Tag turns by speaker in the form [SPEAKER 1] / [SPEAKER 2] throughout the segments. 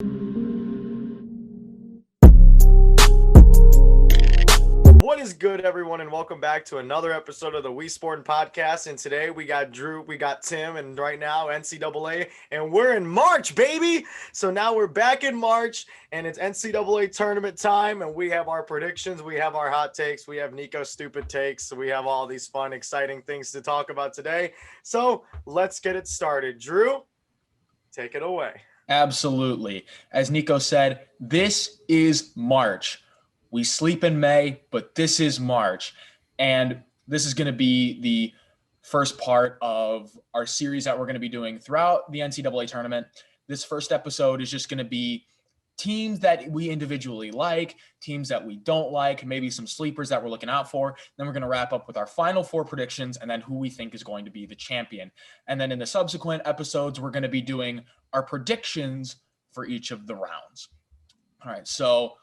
[SPEAKER 1] What is good, everyone, and welcome back to another episode of the WeSportin podcast. And today we got Drew, we got Tim, and right now NCAA, and we're in March, baby. So now we're back in March, and it's NCAA tournament time, and we have our predictions, we have our hot takes, we have Nico's stupid takes, so we have all these fun, exciting things to talk about today. So let's get it started. Drew, take it away.
[SPEAKER 2] Absolutely. As Nico said, this is March. We sleep in May, but this is March. And this is going to be the first part of our series that we're going to be doing throughout the NCAA tournament. This first episode is just going to be teams that we individually like, teams that we don't like, maybe some sleepers that we're looking out for. Then we're going to wrap up with our final four predictions and then who we think is going to be the champion. And then in the subsequent episodes, we're going to be doing our predictions for each of the rounds. All right, so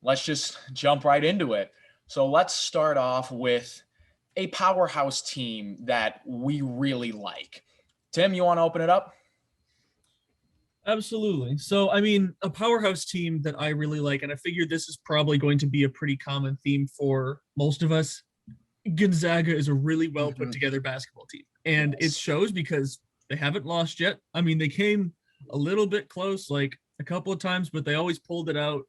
[SPEAKER 2] let's just jump right into it. So let's start off with a powerhouse team that we really like. Tim, you want to open it up?
[SPEAKER 3] Absolutely. So, a powerhouse team that I really like, and I figured this is probably going to be a pretty common theme for most of us. Gonzaga is a really well put together basketball team, and it shows because they haven't lost yet. They came a little bit close, like a couple of times, but they always pulled it out.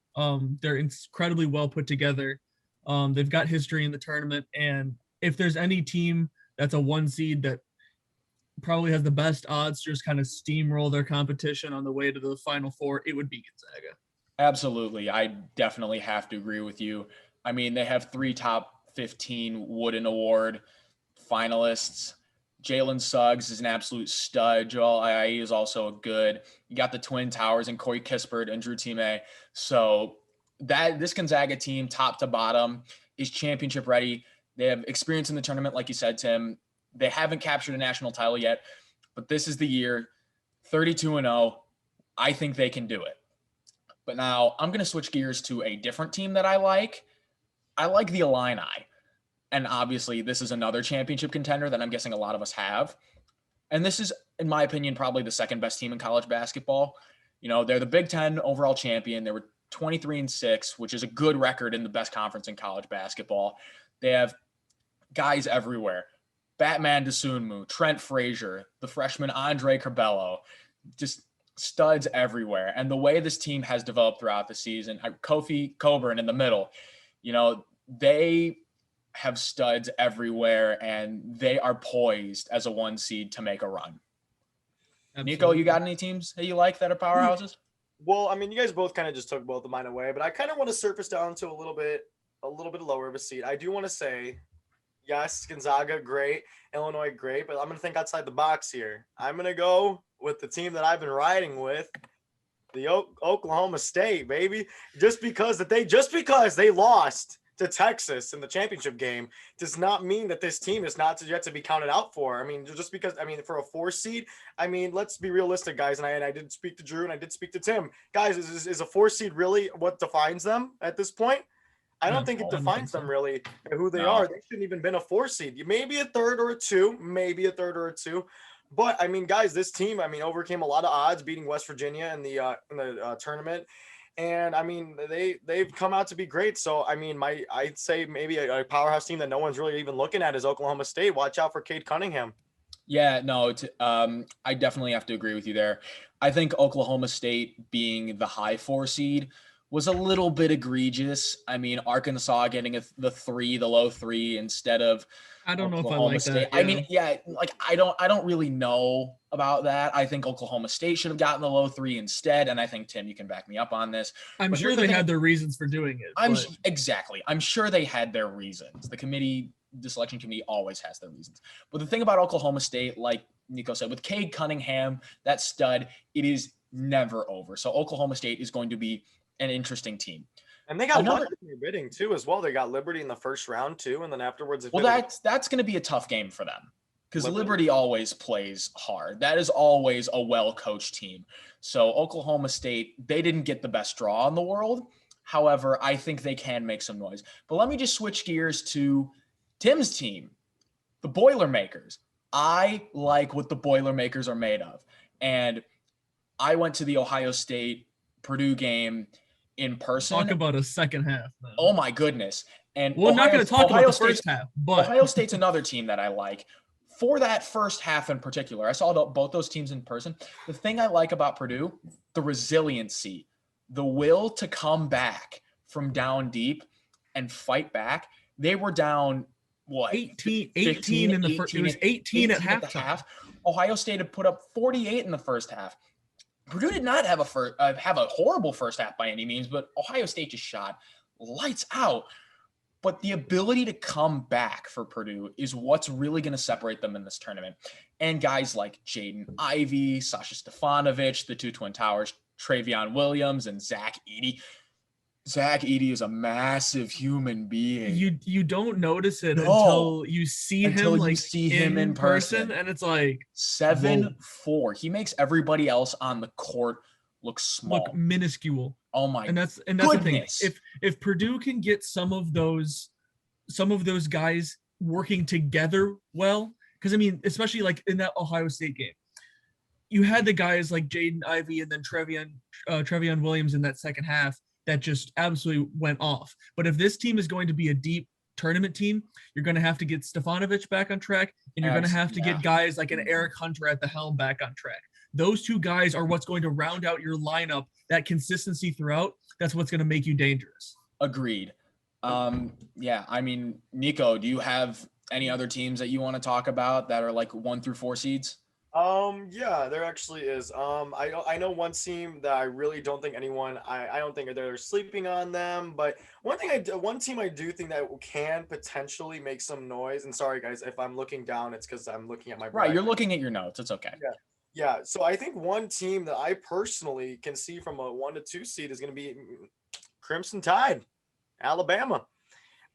[SPEAKER 3] They're incredibly well put together. They've got history in the tournament, and if there's any team that's a one seed that probably has the best odds to just kind of steamroll their competition on the way to the Final Four, it would be Gonzaga.
[SPEAKER 2] Absolutely. I definitely have to agree with you. They have 3 top 15 Wooden Award finalists. Jalen Suggs is an absolute stud. Joel Ayayi is also good. You got the Twin Towers and Corey Kispert and Drew Time. So this Gonzaga team, top to bottom, is championship ready. They have experience in the tournament, like you said, Tim. They haven't captured a national title yet, but this is the year. 32-0. I think they can do it. But now I'm going to switch gears to a different team that I like. I like the Illini. And obviously, this is another championship contender that I'm guessing a lot of us have. And this is, in my opinion, probably the second best team in college basketball. They're the Big Ten overall champion. They were 23-6, which is a good record in the best conference in college basketball. They have guys everywhere. Batman Dosunmu, Trent Frazier, the freshman Andre Curbelo, just studs everywhere. And the way this team has developed throughout the season, Kofi Coburn in the middle, they have studs everywhere, and they are poised as a 1 seed to make a run. Absolutely. Nico, you got any teams that you like that are powerhouses?
[SPEAKER 1] Well, you guys both kind of just took both of mine away, but I kind of want to surface down to a little bit lower of a seed. I do want to say, yes, Gonzaga, great. Illinois, great. But I'm going to think outside the box here. I'm going to go with the team that I've been riding with, the Oklahoma State, baby. Just because they lost to Texas in the championship game does not mean that this team is not yet to be counted out for. Just because, for a 4 seed, let's be realistic, guys. And I did speak to Drew and I did speak to Tim. Guys, is a 4 seed really what defines them at this point? I don't think it defines them really who they are. They shouldn't even been a 4 seed. Maybe a third or a two. But guys, this team, overcame a lot of odds, beating West Virginia in the tournament, and they've come out to be great. So I'd say maybe a powerhouse team that no one's really even looking at is Oklahoma State. Watch out for Cade Cunningham.
[SPEAKER 2] Yeah, no, I definitely have to agree with you there. I think Oklahoma State being the high 4 seed was a little bit egregious. Arkansas getting the low 3 instead of
[SPEAKER 3] I don't
[SPEAKER 2] Oklahoma
[SPEAKER 3] know if I like
[SPEAKER 2] State.
[SPEAKER 3] that.
[SPEAKER 2] I don't really know about that. I think Oklahoma State should have gotten the low 3 instead. And I think, Tim, you can back me up on this.
[SPEAKER 3] I'm sure they had their reasons for doing it.
[SPEAKER 2] Exactly. I'm sure they had their reasons. The selection committee always has their reasons. But the thing about Oklahoma State, like Nico said, with Cade Cunningham, that stud, it is never over. So Oklahoma State is going to be an interesting team.
[SPEAKER 1] And they got Liberty in their bidding too as well. They got Liberty in the first round too, and then afterwards.
[SPEAKER 2] That's going to be a tough game for them because Liberty always plays hard. That is always a well-coached team. So Oklahoma State, they didn't get the best draw in the world. However, I think they can make some noise. But let me just switch gears to Tim's team, the Boilermakers. I like what the Boilermakers are made of. And I went to the Ohio State Purdue game in person.
[SPEAKER 3] Talk about a second half, man.
[SPEAKER 2] Oh my goodness. And
[SPEAKER 3] we're not going to talk about the first half, but
[SPEAKER 2] Ohio State's another team that I like. For that first half in particular, I saw both those teams in person. The thing I like about Purdue, the resiliency, the will to come back from down deep and fight back. They were down, what?
[SPEAKER 3] 18 in the first. It was 18 at halftime.
[SPEAKER 2] Ohio State had put up 48 in the first half. Purdue did not have a horrible first half by any means, but Ohio State just shot lights out. But the ability to come back for Purdue is what's really going to separate them in this tournament. And guys like Jaden Ivey, Sasha Stefanovic, the two Twin Towers, Travion Williams, and Zach Edey. Zach Edey is a massive human being.
[SPEAKER 3] You don't notice it until you see him in person, and it's like
[SPEAKER 2] 7'4". He makes everybody else on the court look small,
[SPEAKER 3] look minuscule.
[SPEAKER 2] Oh my!
[SPEAKER 3] And that's the thing. If Purdue can get some of those guys working together well, because I mean, especially like in that Ohio State game, you had the guys like Jaden Ivey and then Travion Williams in that second half that just absolutely went off. But if this team is going to be a deep tournament team, you're going to have to get Stefanovic back on track, and you're going to have to get guys like an Eric Hunter at the helm back on track. Those two guys are what's going to round out your lineup, that consistency throughout. That's what's going to make you dangerous.
[SPEAKER 2] Agreed. Yeah, I mean, Nico, do you have any other teams that you want to talk about that are like 1 through 4 seeds?
[SPEAKER 1] Yeah, there actually is. I know one team that I really don't think I don't think they're sleeping on them, but one team I do think that can potentially make some noise. And sorry guys, if I'm looking down, it's because I'm looking at my
[SPEAKER 2] right. You're looking at your notes. It's okay.
[SPEAKER 1] Yeah. So I think one team that I personally can see from a 1 to 2 seed is going to be Crimson Tide, Alabama.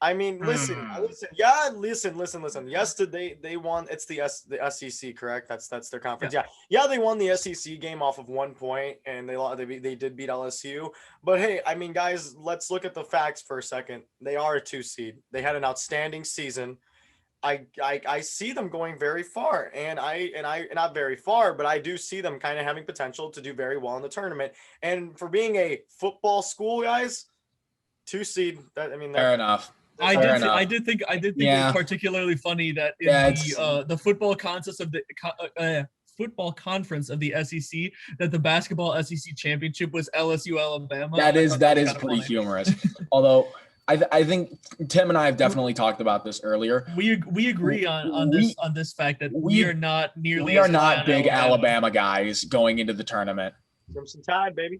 [SPEAKER 1] I mean, listen. Yes, they won. It's the SEC, correct? That's their conference. Yeah, they won the SEC game off of 1 point, and they did beat LSU. But hey, I mean, guys, let's look at the facts for a second. They are a 2 seed. They had an outstanding season. I see them going very far, and I not very far, but I do see them kind of having potential to do very well in the tournament. And for being a football school, guys, 2 seed.
[SPEAKER 2] Fair enough.
[SPEAKER 3] I did think it was particularly funny that in the football conference of the SEC, that the basketball SEC championship was LSU Alabama.
[SPEAKER 2] That is pretty humorous. Although I think Tim and I have definitely talked about this earlier.
[SPEAKER 3] We agree on this fact that we are not nearly.
[SPEAKER 2] We are not big Alabama guys going into the tournament.
[SPEAKER 1] Crimson Tide, baby.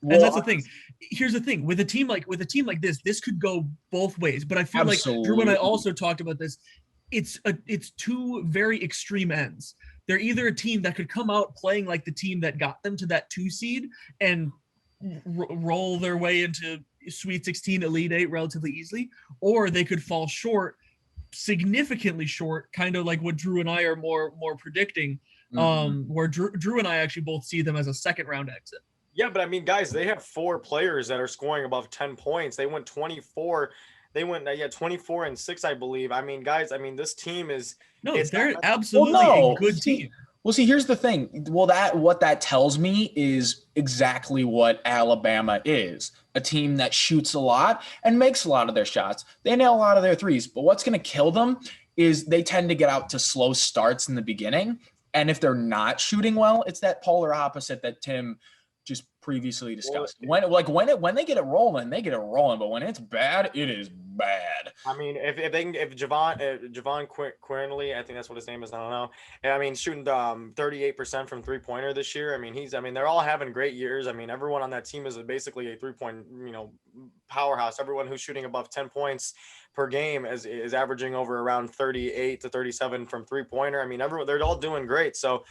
[SPEAKER 3] And that's the thing. Here's the thing: with a team like this could go both ways. But I feel like Drew and I also talked about this. It's 2 very extreme ends. They're either a team that could come out playing like the team that got them to that 2 seed and roll their way into Sweet 16, Elite 8 relatively easily, or they could fall short, significantly short, kind of like what Drew and I are more predicting. Where Drew and I actually both see them as a second round exit.
[SPEAKER 1] Yeah, but I mean, guys, they have 4 players that are scoring above 10 points. They went 24. They went 24 and 6, I believe. I mean, guys, this team is
[SPEAKER 3] they're absolutely a good team.
[SPEAKER 2] Well, see, here's the thing. Well, what that tells me is exactly what Alabama is. A team that shoots a lot and makes a lot of their shots. They nail a lot of their threes. But what's going to kill them is they tend to get out to slow starts in the beginning. And if they're not shooting well, it's that polar opposite that Tim just previously discussed. When they get it rolling, they get it rolling. But when it's bad, it is bad.
[SPEAKER 1] I mean, if Javon Quernley, I think that's what his name is. I don't know. I mean, shooting 38% from 3-pointer this year. I mean, they're all having great years. I mean, everyone on that team is basically a 3-point, powerhouse. Everyone who's shooting above 10 points per game is averaging over around 38 to 37 from 3-pointer. I mean, they're all doing great. So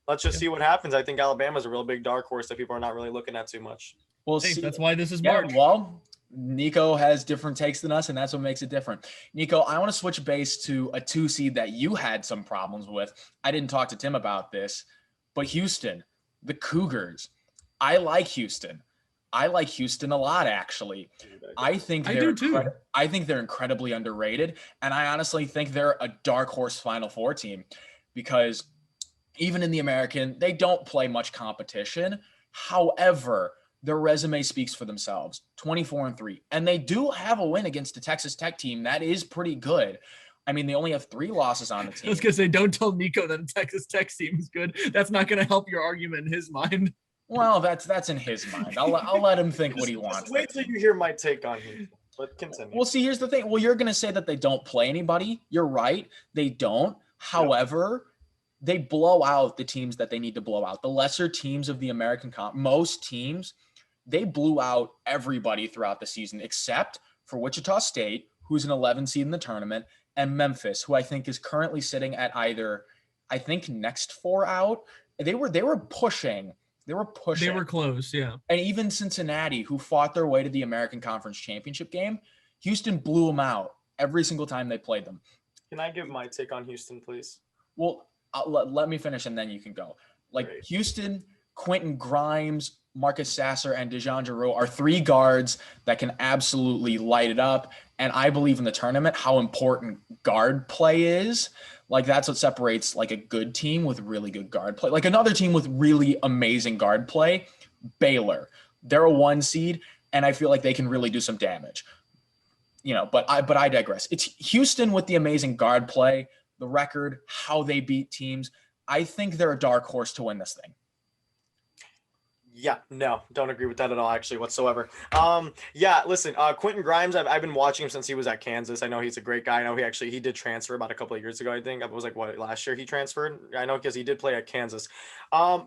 [SPEAKER 1] let's just see what happens. I think Alabama's a real big dark horse that people are not really looking at too much.
[SPEAKER 2] We'll see.
[SPEAKER 3] That's why this is March.
[SPEAKER 2] Well, Nico has different takes than us, and that's what makes it different. Nico, I want to switch base to a 2 seed that you had some problems with. I didn't talk to Tim about this, but Houston, the Cougars. I like Houston. I like Houston a lot, actually. I think they're incredibly underrated, and I honestly think they're a dark horse Final Four team because even in the American, they don't play much competition. However, their resume speaks for themselves. 24-3. And they do have a win against the Texas Tech team. That is pretty good. I mean, they only have 3 losses on the team.
[SPEAKER 3] I was going to say, don't tell Nico that the Texas Tech team is good. That's not going to help your argument in his mind.
[SPEAKER 2] Well, that's in his mind. I'll let him think what he wants.
[SPEAKER 1] Just wait till you hear my take on Houston. But continue.
[SPEAKER 2] Well, see, here's the thing. Well, you're going to say that they don't play anybody. You're right. They don't. However, they blow out the teams that they need to blow out. The lesser teams of the American most teams, they blew out everybody throughout the season except for Wichita State, who's an 11 seed in the tournament, and Memphis, who I think is currently sitting at either, I think, next 4 out. They were pushing. They were
[SPEAKER 3] close, yeah.
[SPEAKER 2] And even Cincinnati, who fought their way to the American Conference Championship game, Houston blew them out every single time they played them.
[SPEAKER 1] Can I give my take on Houston, please?
[SPEAKER 2] Well, let me finish and then you can go. Like, great. Houston, Quentin Grimes, Marcus Sasser, and Dejan Giroux are 3 guards that can absolutely light it up. And I believe in the tournament how important guard play is. Like, that's what separates like a good team with really good guard play. Like another team with really amazing guard play, Baylor. They're a 1 seed, and I feel like they can really do some damage. But I digress. It's Houston with the amazing guard play, the record, how they beat teams. I think they're a dark horse to win this thing.
[SPEAKER 1] Yeah, no, don't agree with that at all, actually, whatsoever. Listen, Quentin Grimes, I've been watching him since he was at Kansas. I know he's a great guy. I know he did transfer about a couple of years ago, I think. It was last year he transferred? I know because he did play at Kansas.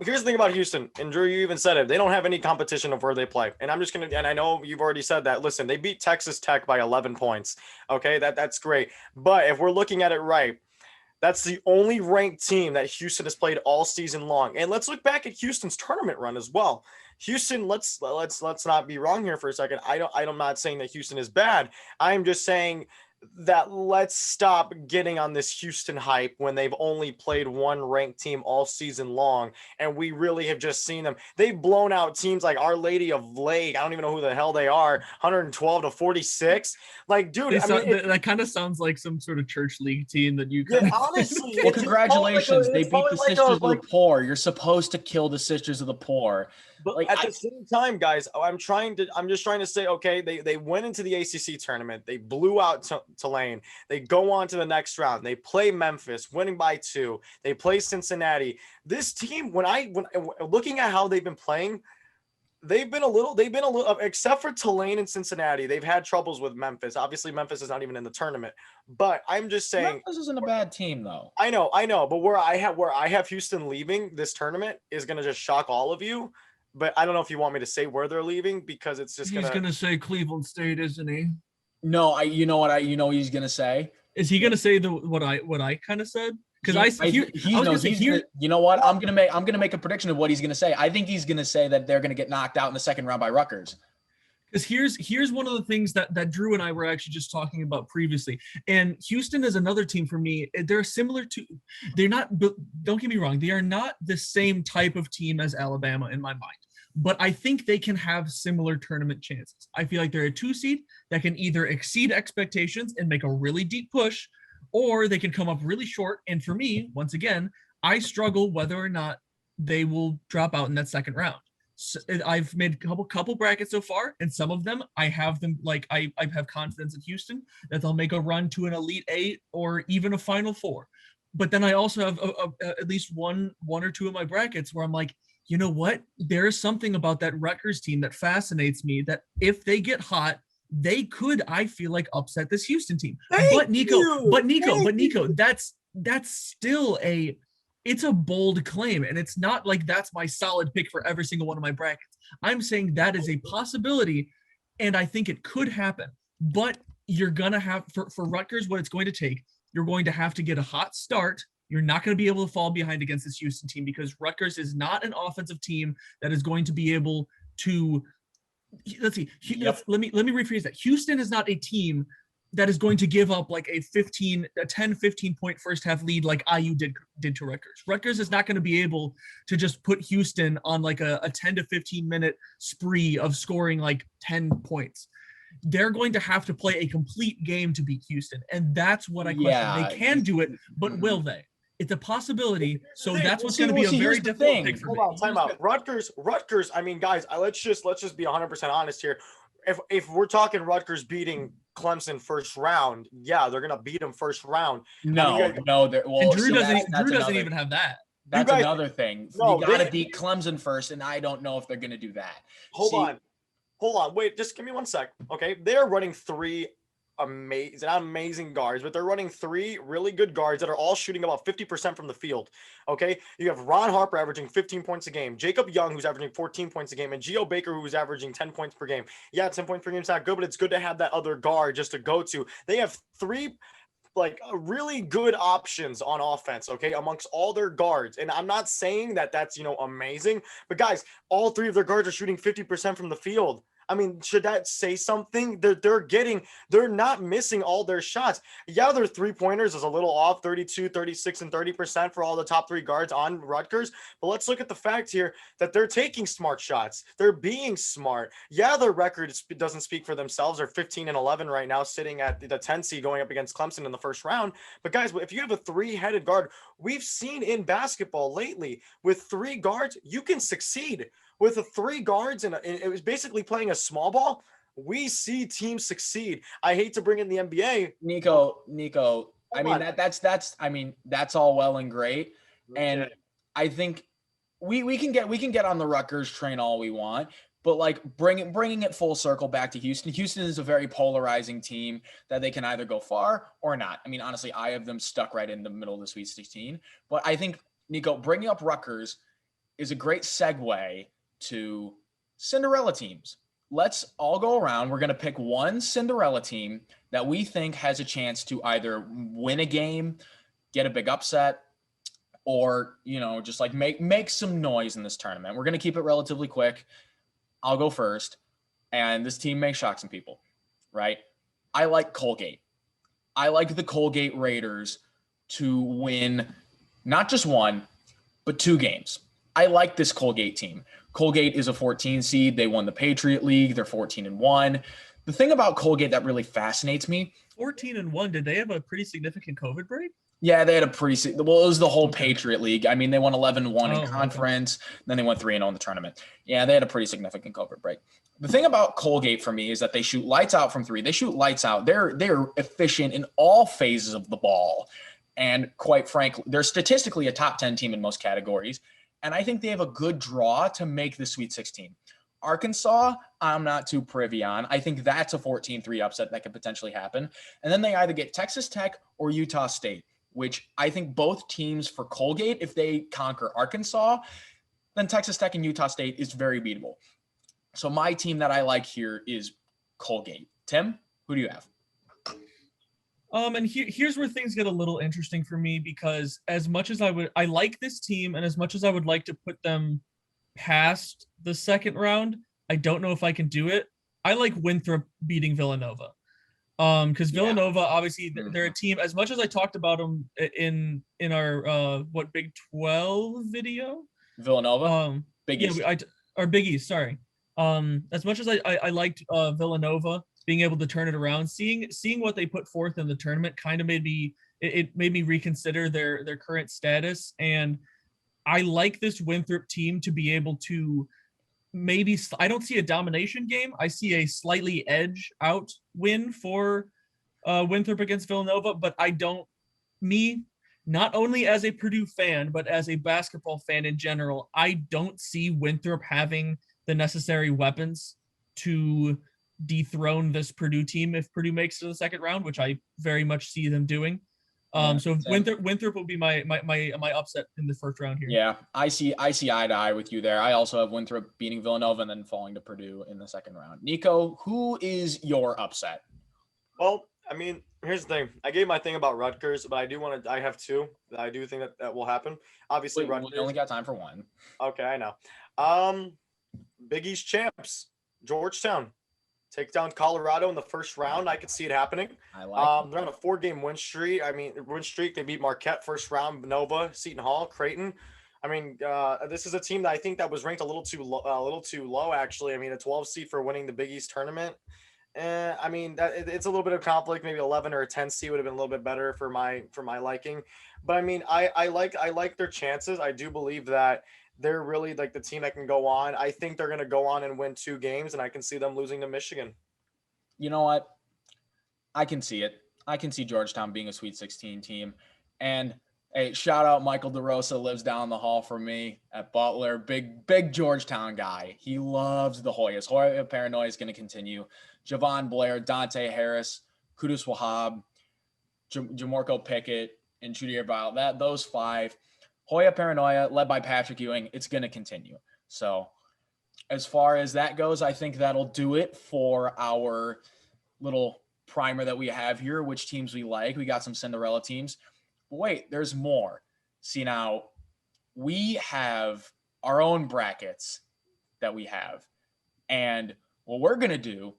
[SPEAKER 1] Here's the thing about Houston, and Drew, you even said it. They don't have any competition of where they play. And I'm just going to, and I know you've already said that. Listen, they beat Texas Tech by 11 points. Okay, that's great. But if we're looking at it right, that's the only ranked team that Houston has played all season long. And let's look back at Houston's tournament run as well. Houston, let's not be wrong here for a second. I'm not saying that Houston is bad. I'm just saying that let's stop getting on this Houston hype when they've only played one ranked team all season long. And we really have just seen them. They've blown out teams like Our Lady of Lake. I don't even know who the hell they are. 112-46. Like, dude,
[SPEAKER 3] that kind of sounds like some sort of church league team that you could.
[SPEAKER 1] Yeah, honestly.
[SPEAKER 2] Well, congratulations. They beat the Sisters of the Poor. You're supposed to kill the Sisters of the Poor.
[SPEAKER 1] But at the same time, guys, I'm just trying to say, okay, they went into the ACC tournament. They blew out Tulane. They go on to the next round. They play Memphis, winning by 2. They play Cincinnati. This team, when looking at how they've been playing, they've been a little, except for Tulane and Cincinnati, they've had troubles with Memphis. Obviously, Memphis is not even in the tournament. But I'm just saying,
[SPEAKER 2] Memphis isn't a bad team, though.
[SPEAKER 1] I know. But where I have Houston leaving this tournament is going to just shock all of you. But I don't know if you want me to say where they're leaving because it's just
[SPEAKER 3] he's gonna say Cleveland State, isn't he?
[SPEAKER 2] No, you know what he's gonna say?
[SPEAKER 3] Is he gonna say what I kind of said? Because
[SPEAKER 2] you know what? I'm gonna make a prediction of what he's gonna say. I think he's gonna say that they're gonna get knocked out in the second round by Rutgers.
[SPEAKER 3] Because here's one of the things that Drew and I were actually just talking about previously. And Houston is another team for me. They're similar to, they're not, don't get me wrong, they are not the same type of team as Alabama in my mind. But I think they can have similar tournament chances. I feel like they're a 2 seed that can either exceed expectations and make a really deep push, or they can come up really short. And for me, once again, I struggle whether or not they will drop out in that second round. So I've made a couple brackets so far, and some of them I have them like I have confidence in Houston that they'll make a run to an Elite 8 or even a Final 4. But then I also have at least one or two of my brackets where I'm like, you know what? There is something about that Rutgers team that fascinates me. That if they get hot, they could, I feel like, upset this Houston team. But Nico, that's still it's a bold claim, and it's not like that's my solid pick for every single one of my brackets. I'm saying that is a possibility, and I think it could happen. But you're gonna have for Rutgers, what it's going to take, you're going to have to get a hot start. You're not going to be able to fall behind against this Houston team because Rutgers is not an offensive team that is going to be able to. Let's see. Let me rephrase that. Houston is not a team that is going to give up like a 10-15 point first half lead like IU did to Rutgers. Rutgers is not going to be able to just put Houston on like a 10 to 15 minute spree of scoring like 10 points. They're going to have to play a complete game to beat Houston. And that's what I question. They can do it, but will they? It's a possibility. So
[SPEAKER 1] Hey,
[SPEAKER 3] that's
[SPEAKER 1] we'll
[SPEAKER 3] what's
[SPEAKER 2] see-
[SPEAKER 3] going to be
[SPEAKER 2] well,
[SPEAKER 3] a
[SPEAKER 2] see,
[SPEAKER 3] very
[SPEAKER 2] here's the
[SPEAKER 3] difficult
[SPEAKER 2] thing.
[SPEAKER 3] pick for
[SPEAKER 1] Hold
[SPEAKER 3] me.
[SPEAKER 1] on, time out. Rutgers. I mean, guys, let's just be 100% honest here. If we're talking Rutgers beating Clemson first round, yeah, they're gonna beat them first round.
[SPEAKER 2] No,
[SPEAKER 1] I mean,
[SPEAKER 2] no.
[SPEAKER 3] And
[SPEAKER 2] Well,
[SPEAKER 3] Drew
[SPEAKER 2] see,
[SPEAKER 3] doesn't.
[SPEAKER 2] that's
[SPEAKER 3] Drew doesn't
[SPEAKER 2] another.
[SPEAKER 3] even have that.
[SPEAKER 2] That's
[SPEAKER 1] guys-
[SPEAKER 2] another thing.
[SPEAKER 1] No,
[SPEAKER 2] You got to
[SPEAKER 1] they-
[SPEAKER 2] beat Clemson first, and I don't know if they're going to do that.
[SPEAKER 1] hold
[SPEAKER 2] See,
[SPEAKER 1] on, wait, just give me 1 sec. Okay, they're running three amazing guards, but they're running three really good guards that are all shooting about 50% from the field. Okay, you have Ron Harper averaging 15 points a game, Jacob Young, who's averaging 14 points a game, and Geo Baker, who's averaging 10 points per game. Yeah, 10 points per game is not good, but it's good to have that other guard just to go to. They have three really good options on offense, okay, amongst all their guards. And I'm not saying that that's, amazing, but guys, all three of their guards are shooting 50% from the field. I mean, should that say something? They're not missing all their shots. Yeah, their three-pointers is a little off, 32, 36, and 30% for all the top three guards on Rutgers. But let's look at the fact here that they're taking smart shots. They're being smart. Yeah, their record doesn't speak for themselves. They're 15 and 11 right now, sitting at the 10 seed going up against Clemson in the first round. But guys, if you have a three-headed guard, we've seen in basketball lately with three guards, you can succeed. With the three guards and it was basically playing a small ball, we see teams succeed. I hate to bring in the NBA.
[SPEAKER 2] Nico, I mean,
[SPEAKER 1] on.
[SPEAKER 2] that's all well and great. And I think we can get on the Rutgers train all we want, but like bringing it full circle back to Houston. Houston is a very polarizing team that they can either go far or not. I mean, honestly, I have them stuck right in the middle of the Sweet 16. But I think, Nico, bringing up Rutgers is a great segue to Cinderella teams. Let's all go around. We're going to pick one Cinderella team that we think has a chance to either win a game, get a big upset, or, just like make some noise in this tournament. We're going to keep it relatively quick. I'll go first. And this team may shock some people, right? I like Colgate. I like the Colgate Raiders to win not just one, but two games. I like this Colgate team. Colgate is a 14 seed. They won the Patriot League. They're 14-1. The thing about Colgate that really fascinates me.
[SPEAKER 3] 14-1. Did they have a pretty significant COVID break?
[SPEAKER 2] Yeah, they had it was the whole Patriot League. I mean, they won 11-1 in conference. Okay. Then they went 3-0 in the tournament. Yeah, they had a pretty significant COVID break. The thing about Colgate for me is that they shoot lights out from three. They shoot lights out. They're efficient in all phases of the ball. And quite frankly, they're statistically a top 10 team in most categories. And I think they have a good draw to make the Sweet 16. Arkansas, I'm not too privy on. I think that's a 14-3 upset that could potentially happen. And then they either get Texas Tech or Utah State, which I think both teams for Colgate, if they conquer Arkansas, then Texas Tech and Utah State is very beatable. So my team that I like here is Colgate. Tim, who do you have?
[SPEAKER 3] And here's where things get a little interesting for me, because as much as I like this team, and as much as I would like to put them past the second round, I don't know if I can do it. I like Winthrop beating Villanova. Because Villanova, obviously, they're a team. As much as I talked about them in our Big 12 video,
[SPEAKER 2] Villanova, Big East.
[SPEAKER 3] Our Big East. Sorry. As much as I liked Villanova being able to turn it around, seeing what they put forth in the tournament kind of made me reconsider their current status. And I like this Winthrop team to be able to maybe, I don't see a domination game. I see a slightly edge out win for Winthrop against Villanova, but not only as a Purdue fan, but as a basketball fan in general, I don't see Winthrop having the necessary weapons to dethrone this Purdue team if Purdue makes it to the second round, which I very much see them doing. So Winthrop will be my upset in the first round here.
[SPEAKER 2] Yeah, I see eye to eye with you there. I also have Winthrop beating Villanova and then falling to Purdue in the second round. Nico, who is your upset?
[SPEAKER 1] Well, I mean, here's the thing. I gave my thing about Rutgers, but I have two that I do think that will happen. Obviously, Rutgers.
[SPEAKER 2] We only got time for one.
[SPEAKER 1] Okay, I know. Big East champs, Georgetown. Take down Colorado in the first round. I could see it happening.
[SPEAKER 2] I like
[SPEAKER 1] they're on a 4-game win streak. They beat Marquette first round, Nova, Seton Hall, Creighton. I mean, this is a team that I think that was ranked a little too low, actually. I mean, a 12 seed for winning the Big East tournament. I mean that it's a little bit of conflict. Maybe 11 or a 10 seed would have been a little bit better for my liking. But I mean, I like their chances. I do believe that they're really like the team that can go on. I think they're going to go on and win 2 games, and I can see them losing to Michigan.
[SPEAKER 2] You know what? I can see it. I can see Georgetown being a Sweet 16 team. And hey, shout out Michael DeRosa, lives down the hall from me at Butler. Big Georgetown guy. He loves the Hoyas. Hoya Paranoia is going to continue. Javon Blair, Dante Harris, Kudus Wahab, Jamorko Pickett, and Judy Arbile. Those 5. Hoya Paranoia, led by Patrick Ewing, it's going to continue. So as far as that goes, I think that'll do it for our little primer that we have here, which teams we like. We got some Cinderella teams. But wait, there's more. See, now we have our own brackets that we have. And what we're going to do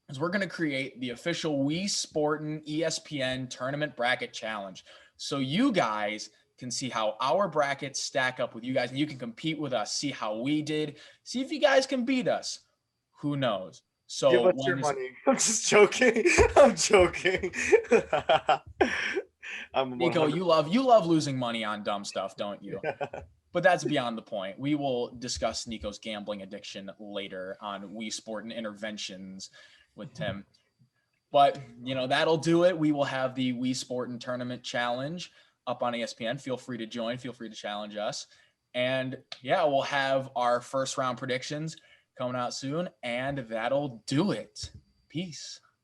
[SPEAKER 2] is we're going to create the official WeSportin ESPN Tournament Bracket Challenge. So you guys can see how our brackets stack up with you guys, and you can compete with us, see how we did, see if you guys can beat us. Who knows? So
[SPEAKER 1] give us your money. I'm just joking. I'm joking.
[SPEAKER 2] Nico, you love losing money on dumb stuff, don't you? But that's beyond the point. We will discuss Nico's gambling addiction later on WeSportin Interventions with Tim. But, that'll do it. We will have the WeSportin Tournament Challenge up on ESPN. Feel free to join. Feel free to challenge us. And, yeah, we'll have our first round predictions coming out soon. And that'll do it. Peace.